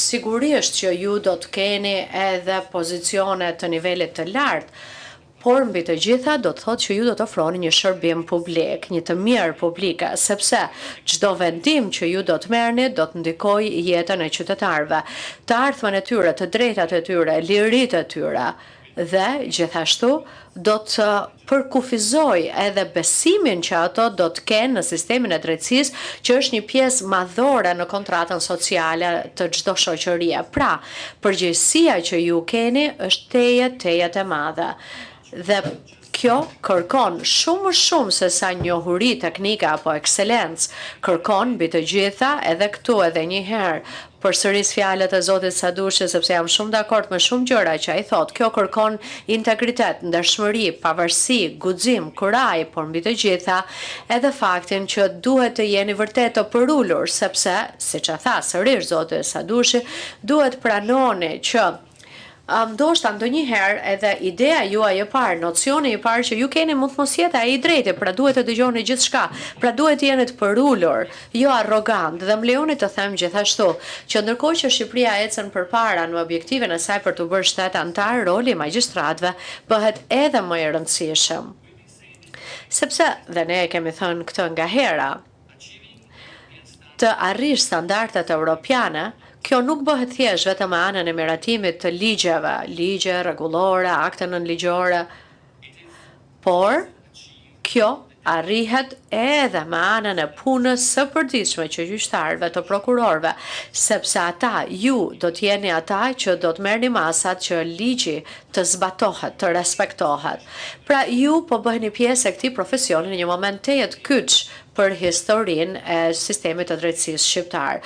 sigurisht që ju do të keni edhe pozicione të nivelit të lartë, por mbi të gjitha do të thotë që ju do të ofroni një shërbim publik, një të mirë publike, sepse çdo vendim që ju do të merrni do të ndikojë jetën e qytetarëve, të ardhmen e tyre, të drejtat e tyre, liritë e tyre dhe gjithashtu do të përkufizoj edhe besimin që ato do të kenë në sistemin e drejtësisë, që është një pjesë madhore në kontratën sociale të çdo shoqërie. Pra, përgjegjësia që ju keni është tejet e madhe. Dhe kjo kërkon shumë më shumë se sa njohuri teknike apo ekselencë, kërkon mbi të gjitha edhe këtu edhe një herë përsëris fjalët e Zotit Sadushi, sepse jam shumë dakord me shumë gjëra që ai thotë. Kjo kërkon integritet, ndershmëri, pavarësi, guxim, kuraj, por mbi të gjitha edhe faktin që duhet të jeni vërtet të përulur, sepse, siç e tha sërish Zoti Sadushi, duhet pranoni që ndoshta ndonjëherë edhe ideja juaj e parë, nocioni i parë që ju keni mund të mos jetë ai i drejtë, pra duhet të dëgjoni gjithçka, pra duhet të jeni të përulur, jo arrogant. Dhe më lejoni të them gjithashtu që ndërkohë që Shqipëria ecën përpara në objektiven e saj për të bërë shtet antar, roli i magjistratëve bëhet edhe më i rëndësishëm. Sepse dhe ne e kemi thënë këtë nga hera, të arrish standardet europiane, kjo nuk bëhet thjesht vetëm me anën e miratimit të ligjeve, ligje rregullore, akte nënligjore, por kjo arrihet edhe me anën e punës së përditshme që gjyqtarëve të prokurorëve, sepse ata ju do të jeni ata që do të merrni masat që ligji të zbatohet, të respektohet. Pra ju po bëheni pjesë e këtij profesioni në një moment tejet kyç për historinë e sistemit të drejtësisë shqiptar.